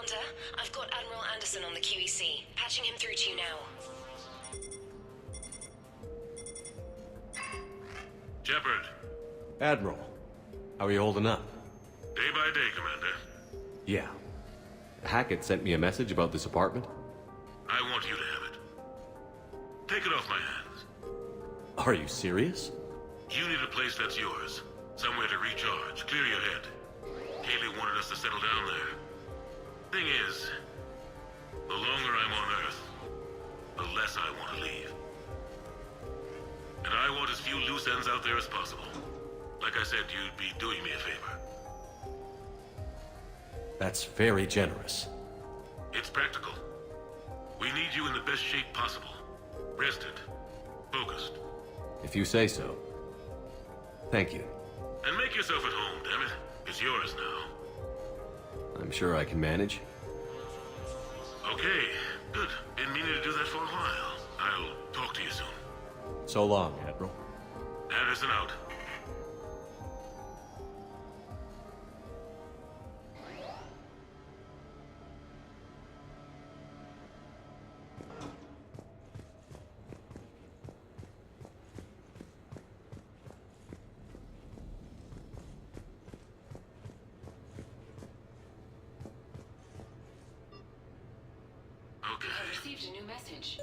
Commander, I've got Admiral Anderson on the QEC. Patching him through to you now. Shepard. Admiral, how are you holding up? Day by day, Commander. Yeah. Hackett sent me a message about this apartment. I want you to have it. Take it off my hands. Are you serious? You need a place that's yours. Somewhere to recharge, clear your head. Kaylee wanted us to settle down there. Thing is, the longer I'm on Earth, the less I want to leave. And I want as few loose ends out there as possible. Like I said, you'd be doing me a favor. That's very generous. It's practical. We need you in the best shape possible. Rested. Focused. If you say so. Thank you. And make yourself at home, damn it. It's yours now. I'm sure I can manage. Okay, good. Been meaning to do that for a while. I'll talk to you soon. So long, Admiral. Anderson out. Okay. I received a new message.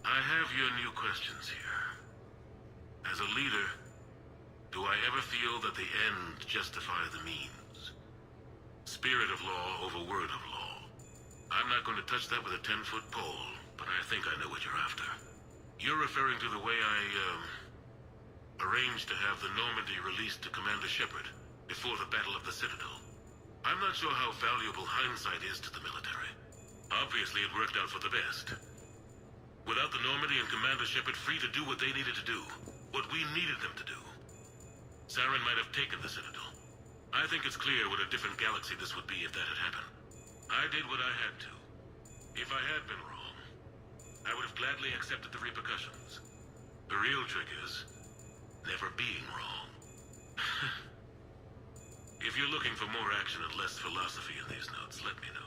I have your new questions here. As a leader, do I ever feel that the end justify the means? Spirit of law over word of law. I'm not going to touch that with a 10-foot pole, but I think I know what you're after. You're referring to the way I, arranged to have the Normandy released to Commander Shepard before the Battle of the Citadel. I'm not sure how valuable hindsight is to the military. Obviously, it worked out for the best. Without the Normandy and Commander Shepard free to do what they needed to do, what we needed them to do, Saren might have taken the Citadel. I think it's clear what a different galaxy this would be if that had happened. I did what I had to. If I had been wrong, I would have gladly accepted the repercussions. The real trick is never being wrong. If you're looking for more action and less philosophy in these notes, let me know.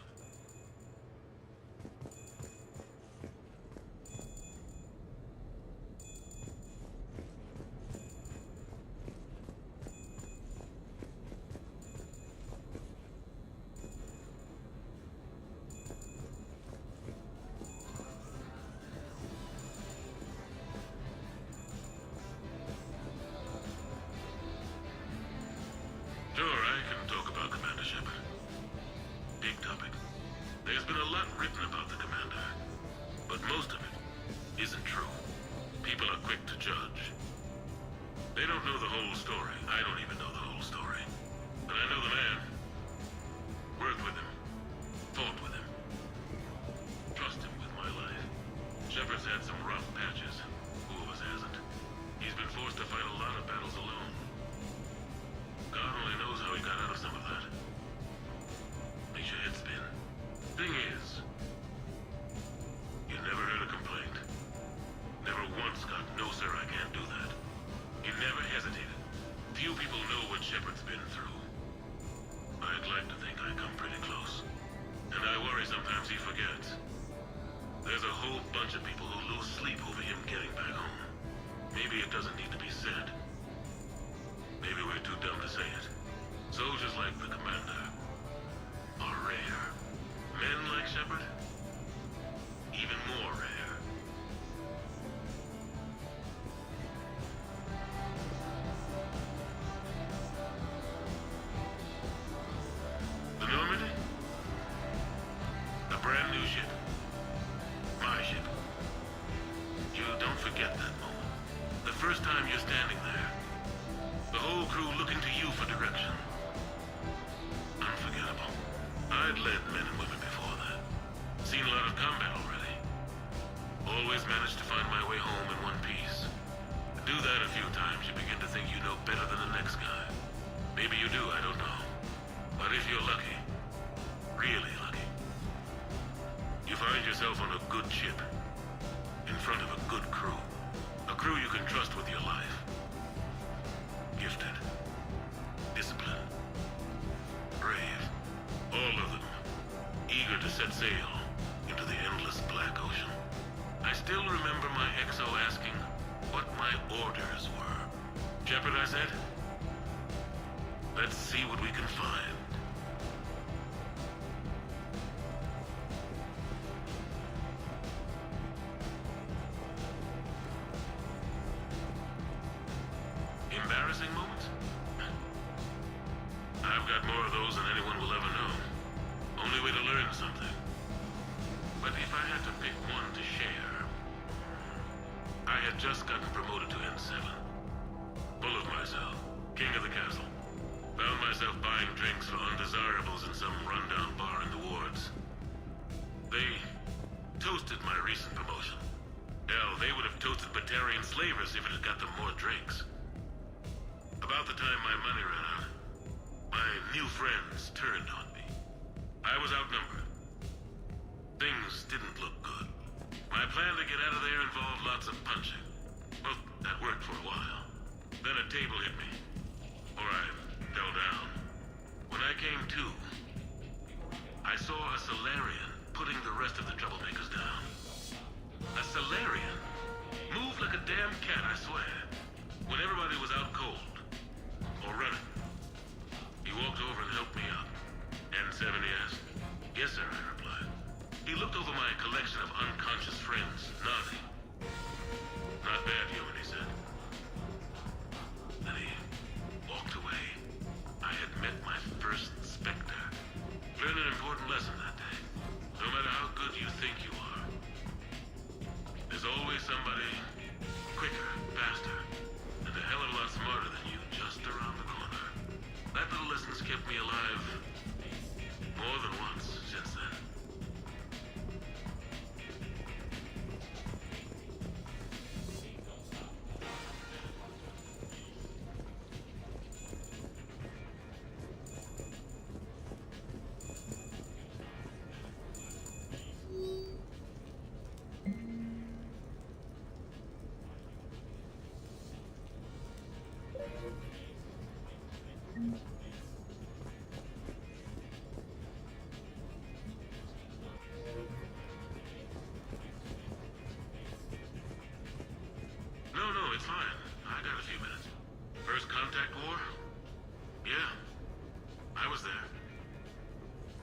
Sure, I can talk about Commander Shepard. Big topic. There's been a lot written about the Commander, but most of it isn't true. People are quick to judge. They don't know the whole story. I don't even know the whole story. But I know the man. Worked with him. Fought with him. Trust him with my life. Shepard's had some rough patches. Who of us hasn't? He's been forced to fight a lot of battles alone. God only knows how he got out of some of that. Makes your head spin. Thing is, you never heard a complaint. Never once got, no sir, I can't do that. You never hesitated. Few people know what Shepard's been through. I'd like to think I come pretty close. And I worry sometimes he forgets. There's a whole bunch of people who lose sleep over him getting back home. Maybe it doesn't need to be said. Maybe we're too dumb to say it. Soldiers like the Commander are rare. Men like Shepard, even more rare. The Normandy? A brand new ship. My ship. You don't forget that moment. The first time you're standing there. The whole crew looking to you for direction. Unforgettable. I'd led men and women before that. Seen a lot of combat already. Always managed to find my way home in one piece. Do that a few times, you begin to think you know better than the next guy. Maybe you do, I don't know. But if you're lucky, really lucky, you find yourself on a good ship, in front of a good crew. A crew you can trust with your life. Gifted, disciplined, brave, all of them, eager sail into the endless black ocean. I still remember my XO asking what my orders were. Shepard, I said, let's see what we can find. Embarrassing moments? I've got more of those than anyone will ever know. Only way to learn something. But if I had to pick one to share, I had just gotten promoted to N7. Full of myself, king of the castle. Found myself buying drinks for undesirables in some rundown bar in the wards. They toasted my recent promotion. Hell, they would have toasted Batarian slavers if it had got them more drinks. About the time my money ran out, my new friends turned on me. I was outnumbered. Things didn't look good. My plan to get out of there involved lots of punching. Well, that worked for a while. Then a table hit me. Or I fell down. When I came to, I saw a Solarian putting the rest of the troublemakers down. A Solarian? Moved like a damn cat, I swear. When everybody was out cold. Or running. He walked over and helped me up. N7, he asked. Yes, sir, I replied. He looked over my collection of unconscious friends, nodding. Not bad, human, he said. Then he walked away. I had met my first Spectre. Learned an important lesson that day. No matter how good you think you are, there's always somebody quicker, faster, and a hell of a lot smarter than you just around the corner. That little lesson's kept me alive more than once since then. No, it's fine. I got a few minutes. First contact war? Yeah, I was there.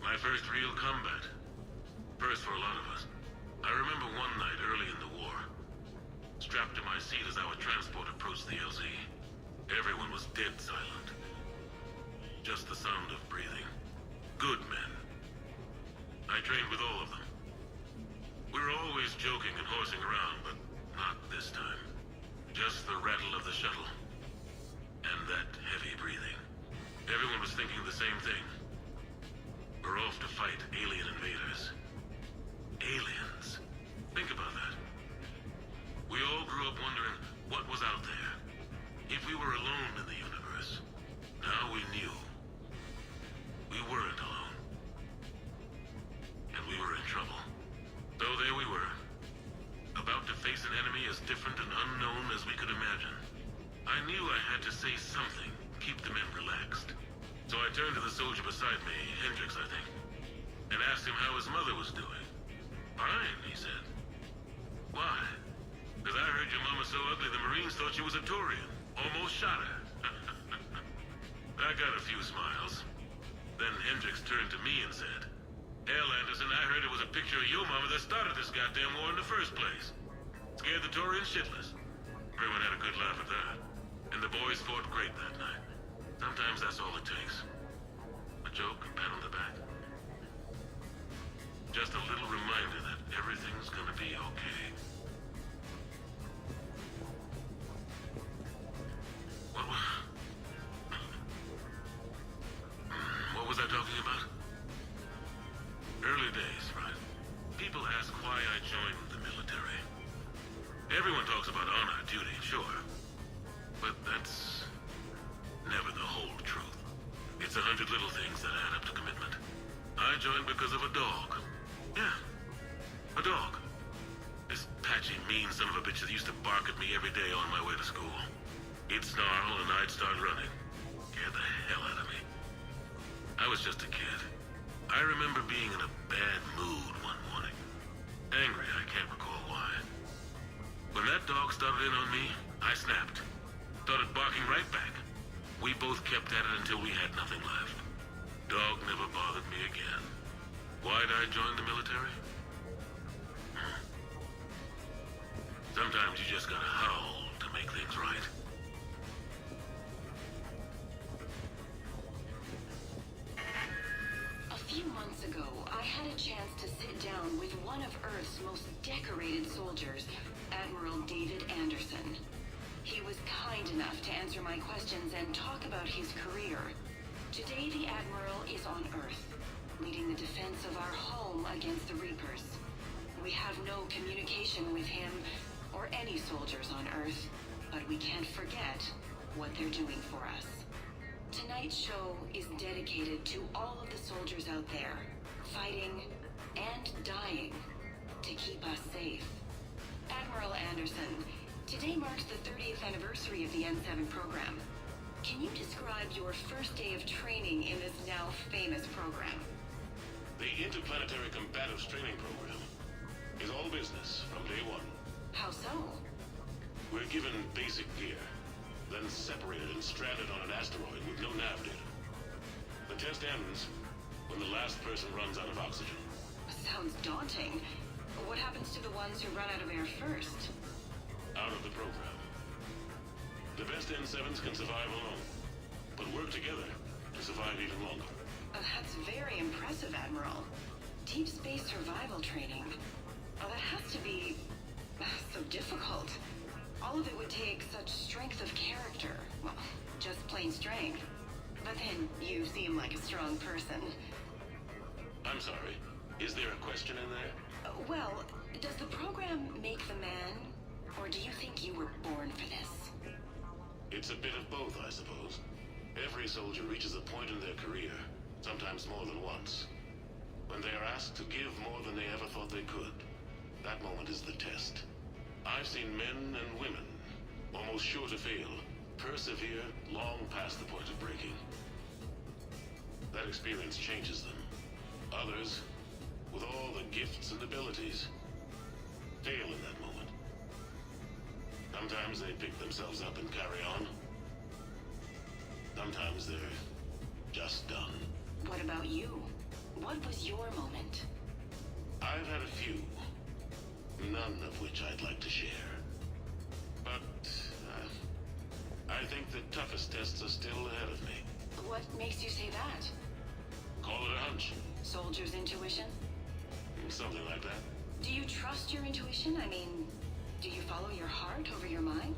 My first real combat. First for a lot of us. I remember one night early in the war. Strapped to my seat as our transport approached the LZ. Everyone was dead silent. Just the sound of breathing. Good men. I trained with all of them. We were always joking and horsing around, but not this time. Just the rattle of the shuttle. And that heavy breathing. Everyone was thinking the same thing. We're off to fight alien invaders. Aliens. Think about that. We all grew up wondering what was out there. If we were alone in the universe. Now we knew. We weren't alone. And we were in trouble. So there we were. About to face an enemy as different and unknown as we could imagine. I knew I had to say something, keep the men relaxed. So I turned to the soldier beside me, Hendricks, I think, and asked him how his mother was doing. Fine, he said. Why? Because I heard your mama so ugly the Marines thought she was a Turian. Almost shot her. I got a few smiles. Then Hendricks turned to me and said, Hell, Anderson, I heard it was a picture of your mama that started this goddamn war in the first place. Scared the Turians shitless. Everyone had a good laugh at that. And the boys fought great that night. Sometimes that's all it takes. A joke, a pat on the back. Just a little reminder that everything's gonna be okay. What was I talking about? Early days, right? People ask why I joined the military. Everyone talks about honor, duty, sure. But that's never the whole truth. It's 100 little things that add up to commitment. I joined because of a dog. Yeah, a dog. This patchy, mean son of a bitch that used to bark at me every day on my way to school. He'd snarl and I'd start running. Scared the hell out of me. I was just a kid. I remember being in a bad mood one morning. Angry, I can't recall why. When that dog started in on me, I snapped. Started barking right back. We both kept at it until we had nothing left. Dog never bothered me again. Why'd I join the military? Sometimes you just gotta howl to make things right. A few months ago, I had a chance to sit down with one of Earth's most decorated soldiers, Admiral David Anderson. He was kind enough to answer my questions and talk about his career. Today, the Admiral is on Earth, leading the defense of our home against the Reapers. We have no communication with him or any soldiers on Earth, but we can't forget what they're doing for us. Tonight's show is dedicated to all of the soldiers out there, fighting and dying to keep us safe. Admiral Anderson, today marks the 30th anniversary of the N7 program. Can you describe your first day of training in this now famous program? The Interplanetary Combatives Training Program is all business from day one. How so? We're given basic gear, then separated and stranded on an asteroid with no nav data. The test ends when the last person runs out of oxygen. Sounds daunting. What happens to the ones who run out of air first? Out of the program. The best N7s can survive alone, but work together to survive even longer. That's very impressive, Admiral. Deep space survival training. That has to be so difficult. All of it would take such strength of character. Well, just plain strength. But then you seem like a strong person. I'm sorry. Is there a question in there? Well, does the program make the man, or do you think you were born for this? It's a bit of both, I suppose. Every soldier reaches a point in their career, sometimes more than once, when they are asked to give more than they ever thought they could. That moment is the test. I've seen men and women, almost sure to fail, persevere long past the point of breaking. That experience changes them. Others, with all the gifts and abilities, fail in that moment. Sometimes they pick themselves up and carry on. Sometimes they're just done. What about you? What was your moment? I've had a few, none of which I'd like to share. But I think the toughest tests are still ahead of me. What makes you say that? Call it a hunch. Soldier's intuition? Something like that. Do you trust your intuition? I mean, do you follow your heart over your mind?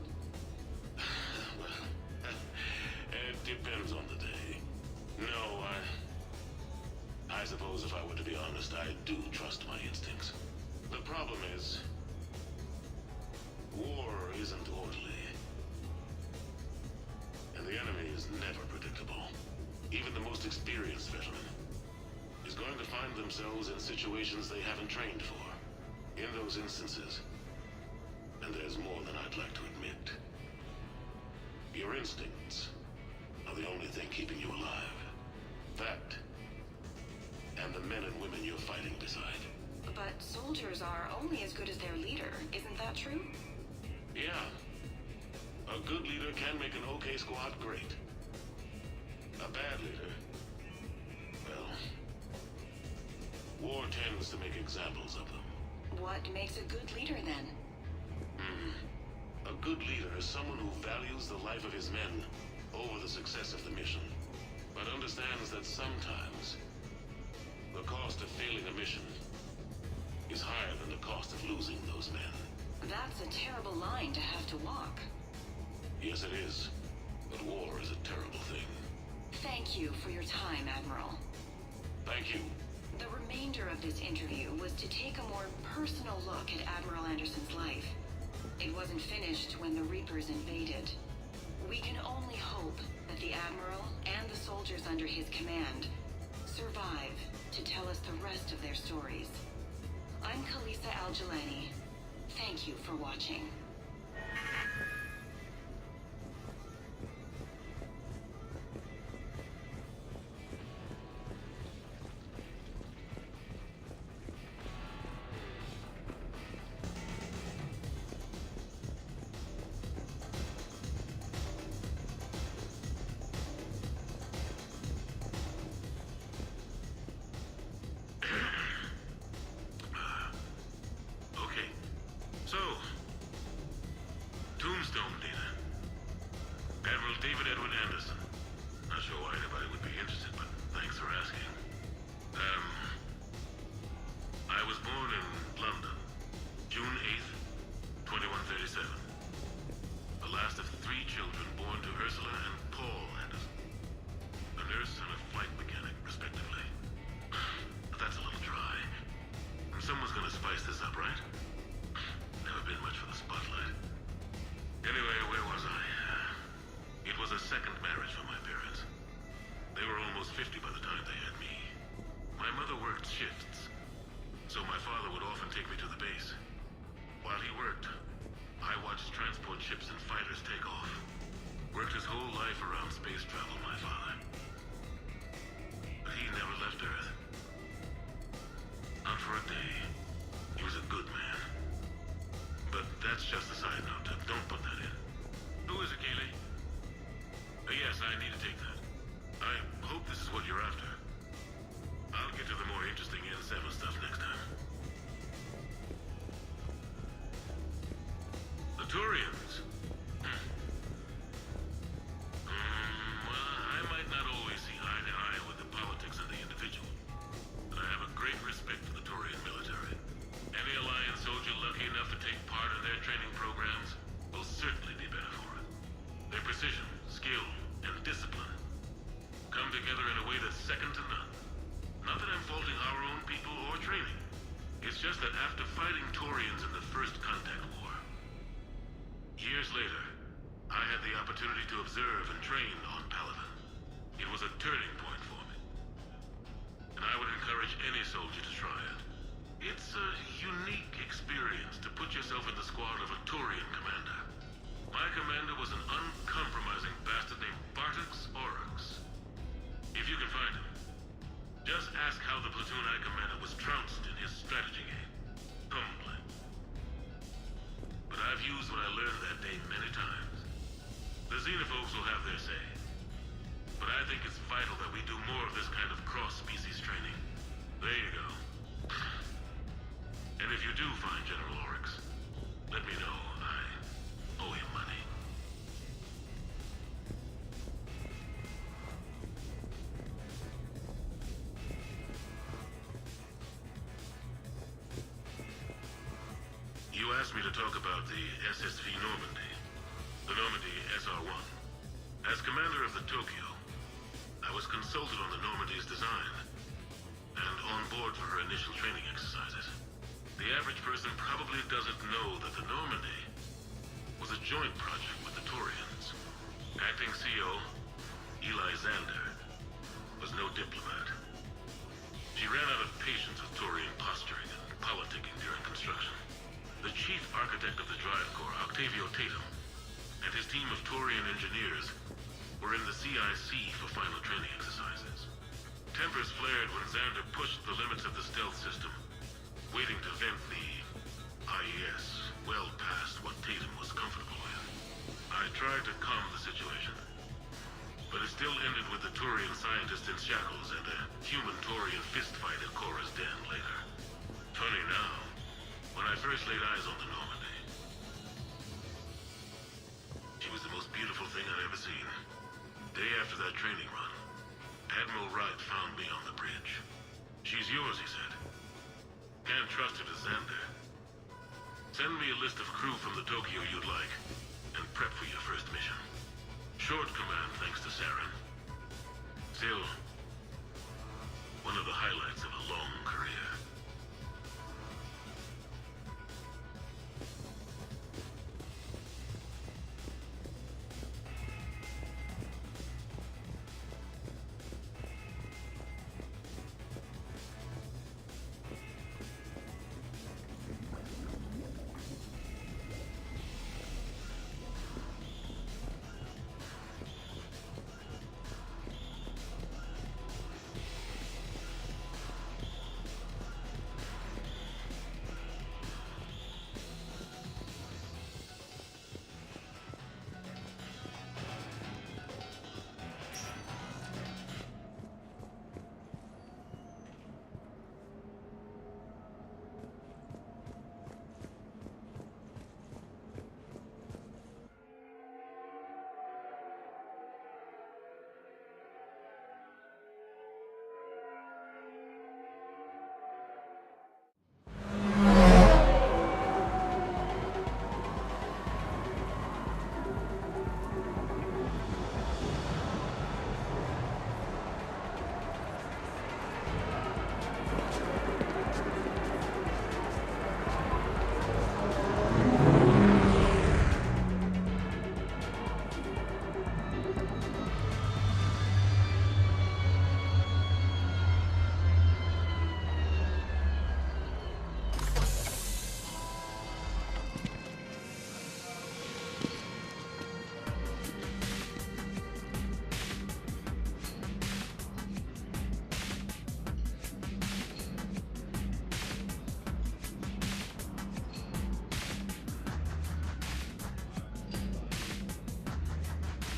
Well, it depends on the day. No, I suppose if I were to be honest, I do trust my instincts. The problem is, war isn't orderly. And the enemy is never predictable. Even the most experienced veteran is going to find themselves in situations they haven't trained for. In those instances, and there's more than I'd like to admit, your instincts are the only thing keeping you alive. That, and the men and women you're fighting beside. But soldiers are only as good as their leader, isn't that true? Yeah. A good leader can make an okay squad great. A bad leader, well, war tends to make examples of them. What makes a good leader, then? A good leader is someone who values the life of his men over the success of the mission, but understands that sometimes the cost of failing a mission is higher than the cost of losing those men. That's a terrible line to have to walk. Yes, it is. But war is a terrible thing. Thank you for your time, Admiral. Thank you. The remainder of this interview was to take a more personal look at Admiral Anderson's life. It wasn't finished when the Reapers invaded. We can only hope that the Admiral and the soldiers under his command survive to tell us the rest of their stories. I'm Khaleesa Al-Jilani. Thank you for watching. just a side note. Don't put that in. Who is it, Kaylee? Yes, I need to take that. I hope this is what you're after. I'll get to the more interesting N7 stuff next time. The Turians. Well, I might not always see eye to eye with the politics of the individual, but I have a great respect for the Turian military. Any Alliance soldier lucky enough to take part in their training programs will certainly be better for it. Their precision, skill, and discipline come together in a way that's second to none. Not that I'm faulting our own people or training. It's just that after fighting Turians in the First Contact War, years later, I had the opportunity to observe and train on Paladin. It was a turning point for me. And I would encourage any soldier to try it. It's a unique experience to put yourself in the squad of a Turian commander. My commander was an uncompromising bastard named Bartix Oryx. If you can find him, just ask how the platoon I commanded was trounced in his strategy game. Humbling. But I've used what I learned that day many times. The xenophobes will have their say. But I think it's vital that we do more of this kind of cross-species training. There you go. And if you do find General Oryx, let me know. I owe him money. You asked me to talk about the SSV Normandy, the Normandy SR-1. As commander of the Tokyo, I was consulted on the Normandy's design and on board for her initial training exercises. The average person probably doesn't know that the Normandy was a joint project with the Turians. Acting CO, Eli Xander, was no diplomat. She ran out of patience with Turian posturing and politicking during construction. The chief architect of the Drive Corps, Octavio Tatum, and his team of Turian engineers were in the CIC for final training exercises. Tempers flared when Xander pushed the limits of the stealth system, waiting to vent the IES well past what Tatum was comfortable with. I tried to calm the situation, but it still ended with the Turian scientist in shackles and a human Turian fistfight at Korra's den later. Funny now, when I first laid eyes on the Normandy, she was the most beautiful thing I'd ever seen. Day after that training run, Admiral Wright found me on the bridge. She's yours, he said. Can't trust her to Xander. Send me a list of crew from the Tokyo you'd like, and prep for your first mission. Short command thanks to Saren. Still, one of the highlights of a long career.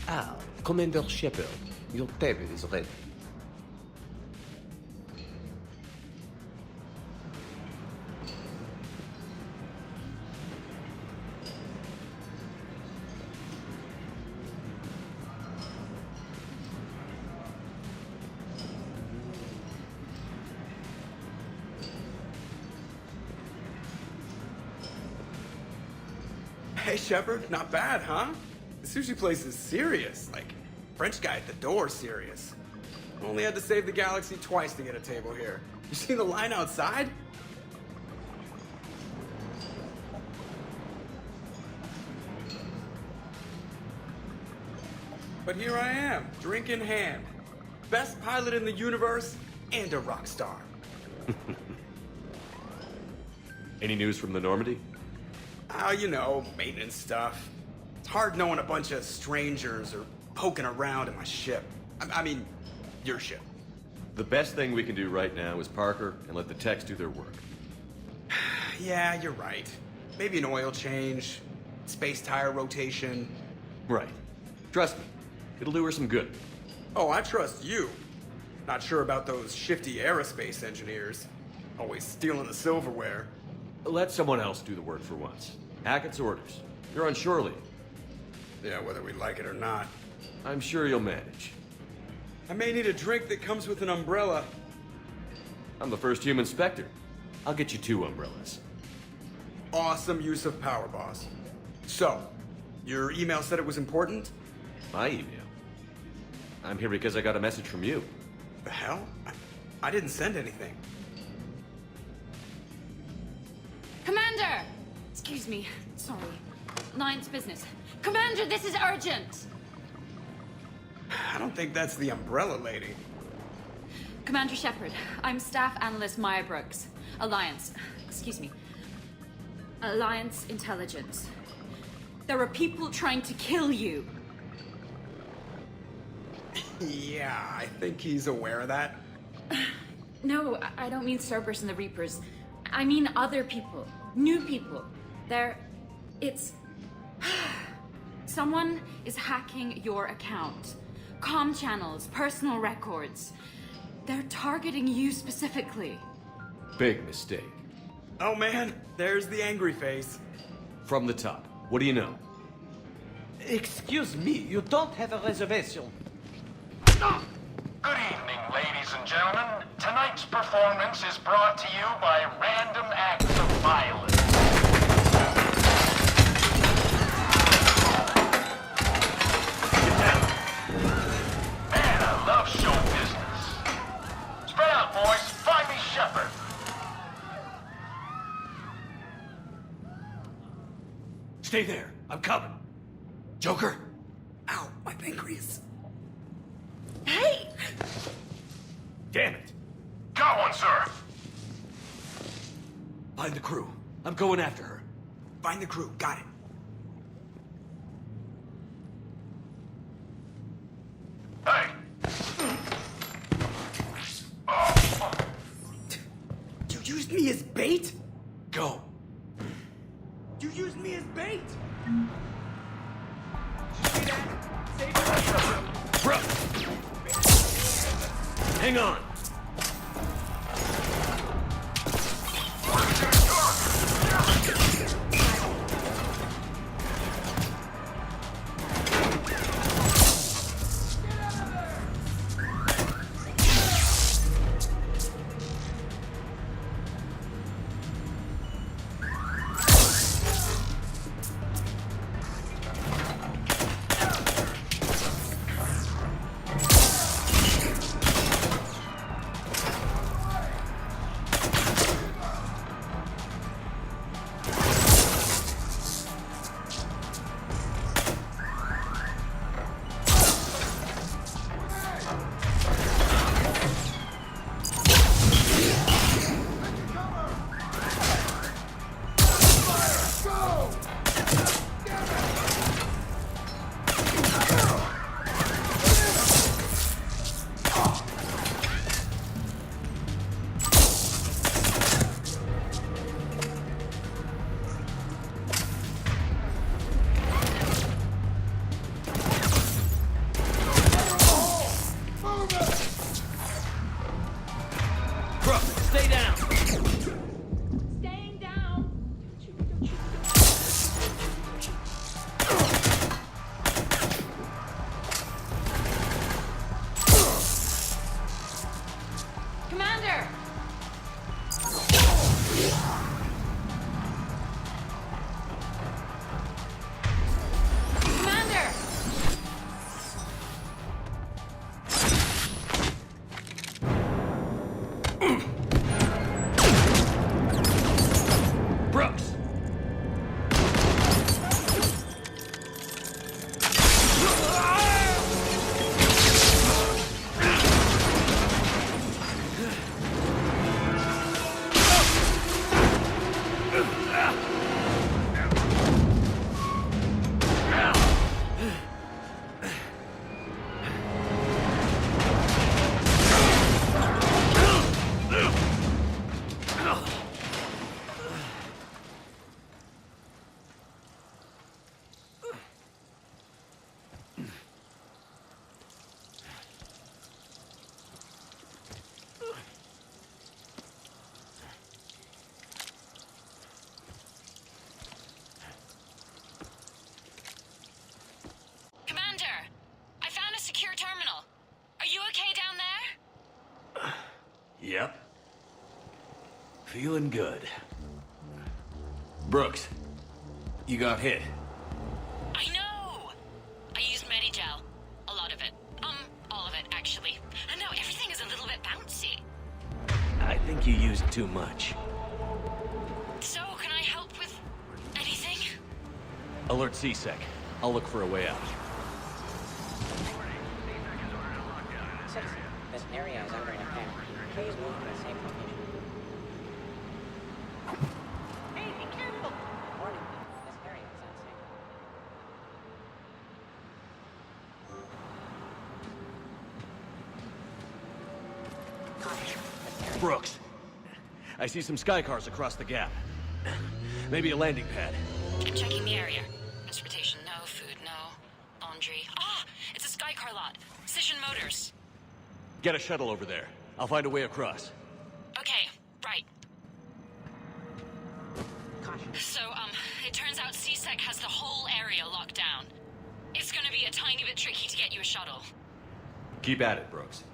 Ah, Commander Shepard, your table is ready. Hey, Shepard, not bad, huh? The sushi place is serious. Like, French guy at the door serious. Only had to save the galaxy twice to get a table here. You seen the line outside? But here I am, drink in hand. Best pilot in the universe and a rock star. Any news from the Normandy? Oh, you know, maintenance stuff. It's hard knowing a bunch of strangers or poking around in my ship. I mean, your ship. The best thing we can do right now is park her and let the techs do their work. Yeah, you're right. Maybe an oil change, space tire rotation. Right. Trust me, it'll do her some good. Oh, I trust you. Not sure about those shifty aerospace engineers. Always stealing the silverware. Let someone else do the work for once. Hackett's orders. You're on shore leave. Yeah, whether we like it or not. I'm sure you'll manage. I may need a drink that comes with an umbrella. I'm the first human Spectre. I'll get you 2 umbrellas. Awesome use of power, boss. So, your email said it was important? My email? I'm here because I got a message from you. The hell? I didn't send anything. Commander! Excuse me. Sorry. Alliance business. Commander, this is urgent! I don't think that's the umbrella lady. Commander Shepard, I'm Staff Analyst Maya Brooks. Alliance. Excuse me. Alliance Intelligence. There are people trying to kill you. Yeah, I think he's aware of that. No, I don't mean Cerberus and the Reapers. I mean other people. New people. It's... Someone is hacking your account. Comm channels, personal records. They're targeting you specifically. Big mistake. Oh man, there's the angry face. From the top. What do you know? Excuse me, you don't have a reservation. Good evening, ladies and gentlemen. Tonight's performance is brought to you by random acts of violence. Get down. Man, I love show business. Spread out, boys. Find me Shepard. Stay there. I'm coming. Joker? Ow, my pancreas. Hey! Damn it. Got one, sir. Find the crew. I'm going after her. Find the crew, got it. Hey. You used me as bait? Go. You used me as bait? Bro. Hang on. Yep. Feeling good. Brooks, you got hit. I know! I used Medigel. A lot of it. All of it, actually. And now everything is a little bit bouncy. I think you used too much. So, can I help with anything? Alert C-Sec. I'll look for a way out. This area is under attack. Please move to a safe location. Hey, be careful! Warning, this area is unsafe. Brooks, I see some sky cars across the gap. Maybe a landing pad. I'm checking the area. Transportation, no. Food, no. Laundry. Ah! It's a sky car lot. Cision Motors. Get a shuttle over there. I'll find a way across. Okay, right. So, it turns out C-Sec has the whole area locked down. It's gonna be a tiny bit tricky to get you a shuttle. Keep at it, Brooks.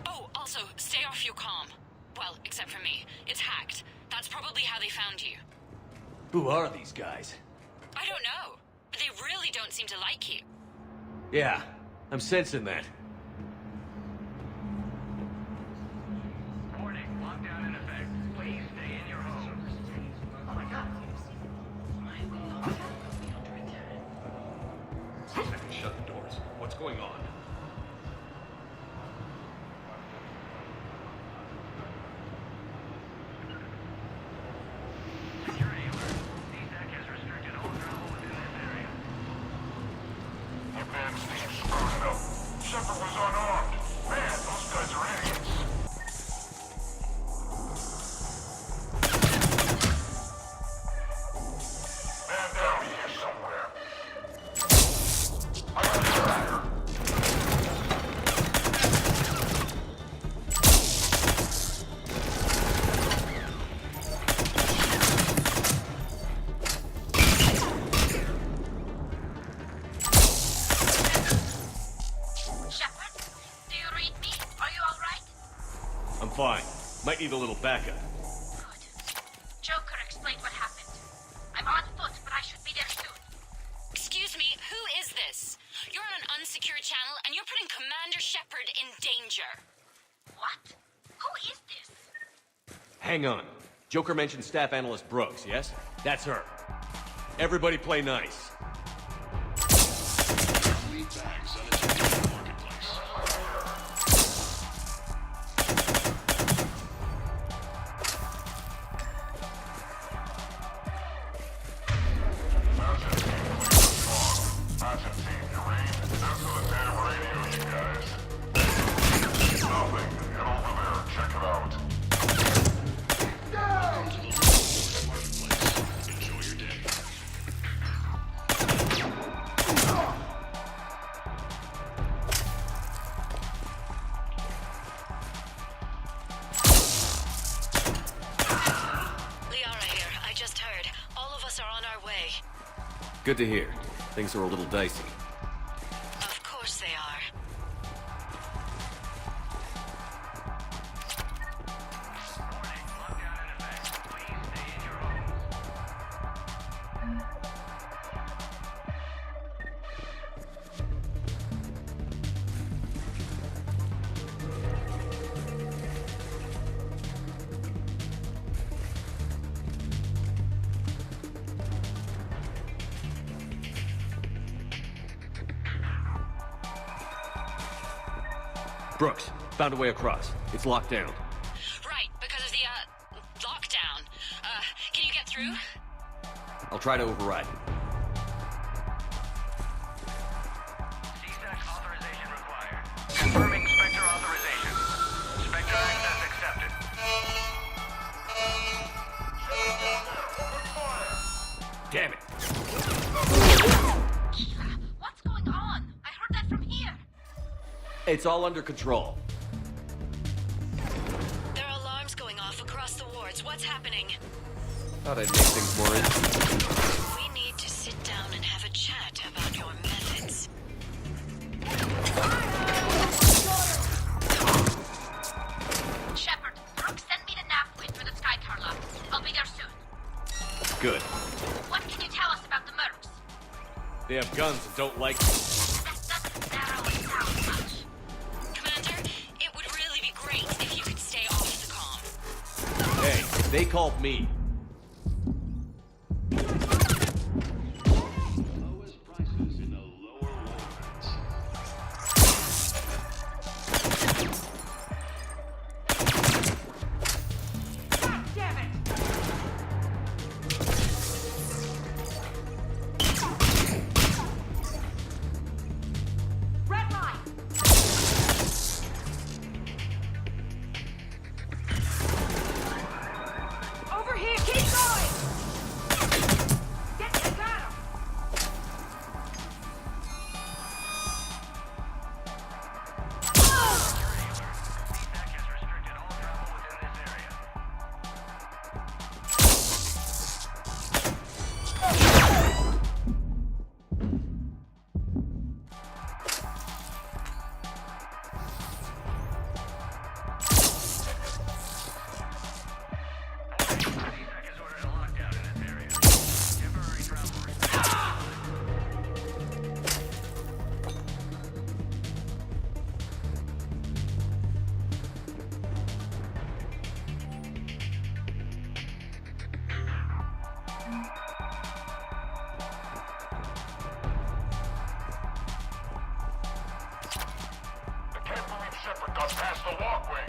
Oh, also, stay off your comm. Well, except for me. It's hacked. That's probably how they found you. Who are these guys? I don't know, but they really don't seem to like you. Yeah, I'm sensing that. Warning, lockdown in effect. Please stay in your homes. Oh my god. Shut the doors. What's going on? Security alert. CSAC has restricted all travel within this area. Your man's team screwed it up. Shepard was unarmed. Man, those guys are idiots. Man down here somewhere. I got a tracker. Shepard, do you read me? Are you all right? I'm fine. Might need a little backup. Good. Joker explained what happened. I'm on foot, but I should be there soon. Excuse me, who is this? You're on an unsecured channel, and you're putting Commander Shepard in danger. What? Who is this? Hang on. Joker mentioned Staff Analyst Brooks, yes? That's her. Everybody play nice. Lead bags unattended in the marketplace. Mountain team, please respond. Mountain team, you read? That's on the damn radio, you guys. Nothing. Get over there. Check it out. Welcome to the marketplace. Enjoy your day. Liara here. I just heard. All of us are on our way. Good to hear. Things are a little dicey. Of course they are. Warning, lockdown in effect. Please stay in your homes. Brooks, found a way across. It's locked down. Right, because of the, lockdown. Can you get through? I'll try to override it. CSAC authorization required. Confirming Spectre authorization. Spectre access accepted. Damn it. What's going on? I heard that from here. It's all under control. There are alarms going off across the wards. What's happening? Thought I'd make things more interesting. We need to sit down and have a chat about your methods. What can you tell us about the mercs? They have guns and don't like me. That doesn't narrow it down much. Commander, it would really be great if you could stay off the comm. Hey, they called me. Lowest prices in the lower wards. God damn it! Red line! Over here! Keep going! Get the got him! Feedback has restricted all travel within this area. Feedback has ordered a lockdown in this area. Temporary travel restricted. I can't believe Shepard got past the walkway.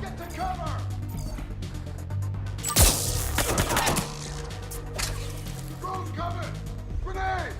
Get to cover! Drone's coming! Grenade!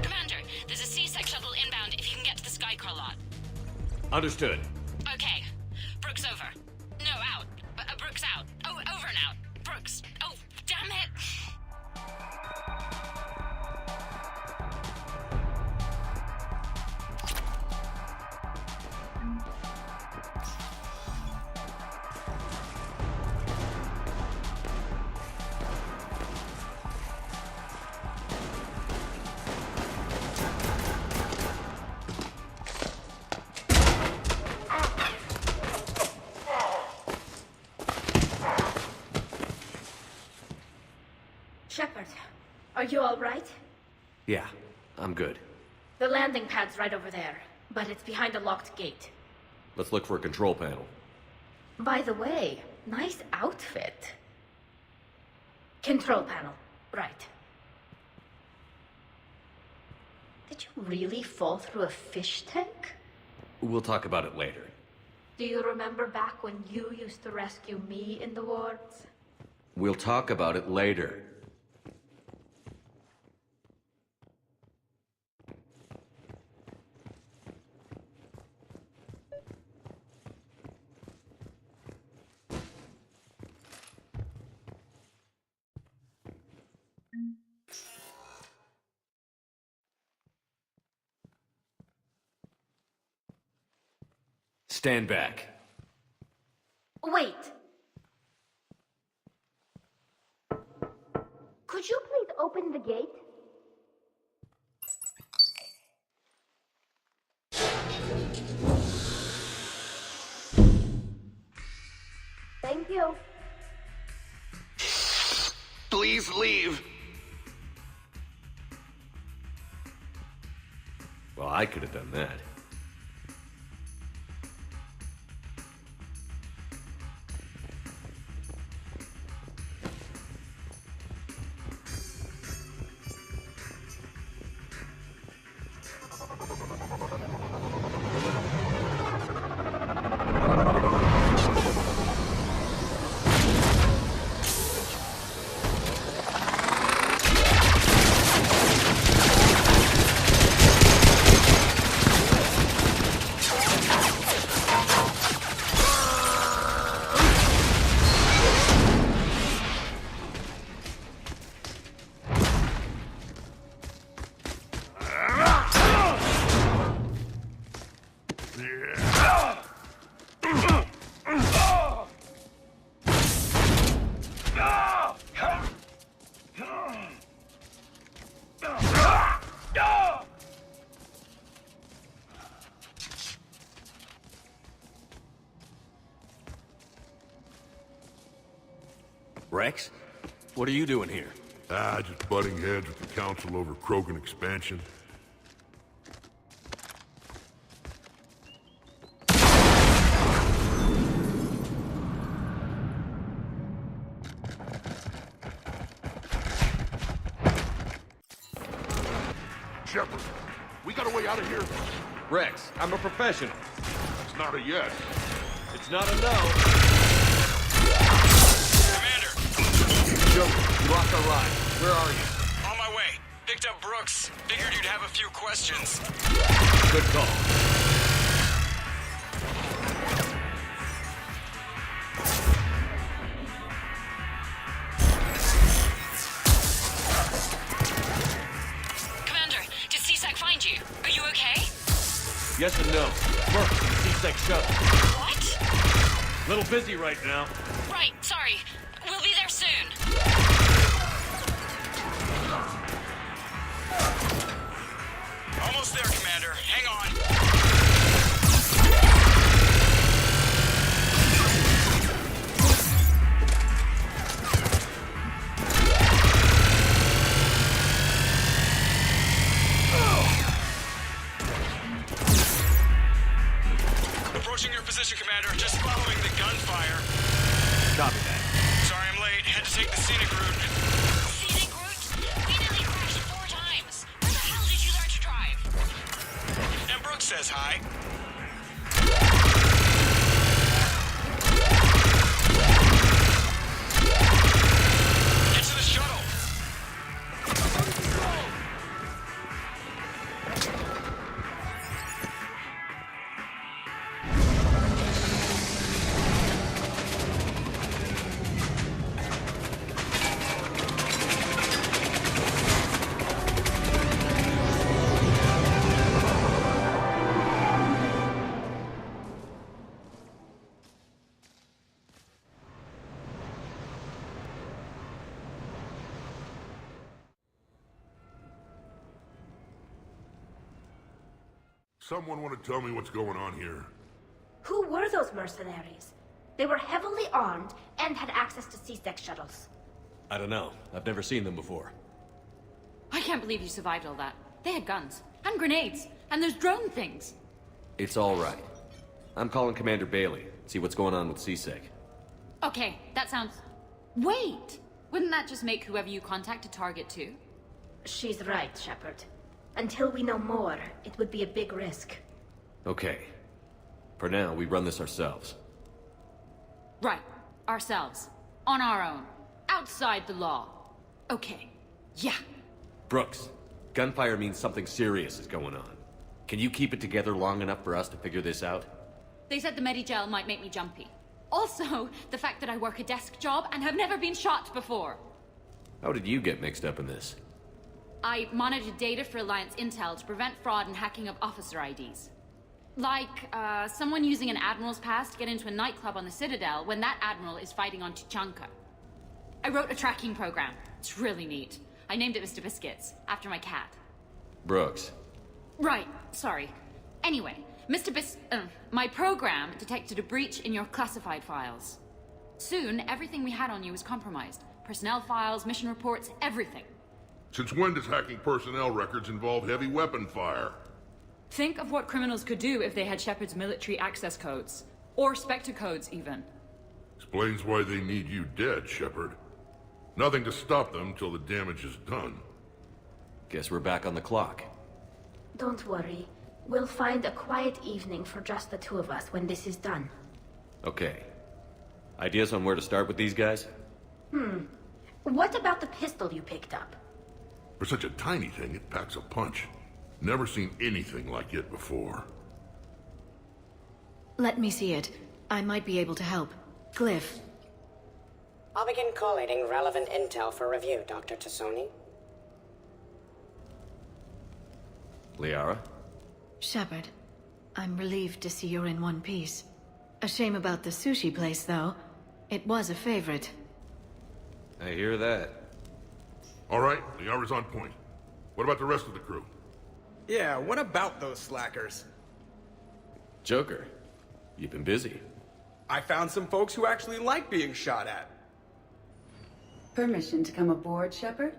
Commander, there's a C-Sec shuttle inbound if you can get to the Skycar lot. Understood. Okay. Brooks over. No, out. Brooks out. Oh, over and out. Brooks. Oh, damn it. Shepard, are you all right? Yeah, I'm good. The landing pad's right over there, but it's behind a locked gate. Let's look for a control panel. By the way, nice outfit. Control panel, right. Did you really fall through a fish tank? We'll talk about it later. Do you remember back when you used to rescue me in the wards? We'll talk about it later. Stand back. Wait! Could you please open the gate? Thank you. Please leave. Well, I could have done that. Rex? What are you doing here? Just butting heads with the council over Krogan expansion. Shepard, we got a way out of here? Rex, I'm a professional. It's not a yes. It's not a no. Commander! Joker, you lost our ride. Where are you? On my way. Picked up Brooks. Figured you'd have a few questions. Good call. Commander, did CSEC find you? Are you okay? Yes and no. First, C-Sec shuttle. What? Little busy right now. Right, sorry. We'll be there soon. Almost there, Commander. Hang on. Approaching your position, Commander. Just following the gunfire. Copy that. Sorry I'm late. Had to take the scenic route. Scenic route? We nearly crashed 4 times. Where the hell did you learn to drive? And Brooks says hi. Get to the shuttle. Someone want to tell me what's going on here? Who were those mercenaries? They were heavily armed and had access to C-Sec shuttles. I don't know. I've never seen them before. I can't believe you survived all that. They had guns. And grenades. And those drone things. It's all right. I'm calling Commander Bailey. See what's going on with C-Sec. Okay, that sounds... Wait! Wouldn't that just make whoever you contact a target too? She's right, Shepard. Until we know more, it would be a big risk. Okay. For now, we run this ourselves. Right. Ourselves. On our own. Outside the law. Okay. Yeah. Brooks, gunfire means something serious is going on. Can you keep it together long enough for us to figure this out? They said the Medigel might make me jumpy. Also, the fact that I work a desk job and have never been shot before. How did you get mixed up in this? I monitored data for Alliance intel to prevent fraud and hacking of officer IDs. Like, someone using an Admiral's pass to get into a nightclub on the Citadel when that Admiral is fighting on Tuchanka. I wrote a tracking program. It's really neat. I named it Mr. Biscuits, after my cat. Brooks. Right, sorry. Anyway, my program detected a breach in your classified files. Soon, everything we had on you was compromised. Personnel files, mission reports, everything. Since when does hacking personnel records involve heavy weapon fire? Think of what criminals could do if they had Shepard's military access codes. Or Spectre codes, even. Explains why they need you dead, Shepard. Nothing to stop them till the damage is done. Guess we're back on the clock. Don't worry. We'll find a quiet evening for just the two of us when this is done. Okay. Ideas on where to start with these guys? What about the pistol you picked up? For such a tiny thing, it packs a punch. Never seen anything like it before. Let me see it. I might be able to help. Glyph. I'll begin collating relevant intel for review, Dr. Tassoni. Liara? Shepard, I'm relieved to see you're in one piece. A shame about the sushi place, though. It was a favorite. I hear that. All right, Liara's on point. What about the rest of the crew? Yeah, what about those slackers? Joker, you've been busy. I found some folks who actually like being shot at. Permission to come aboard, Shepard?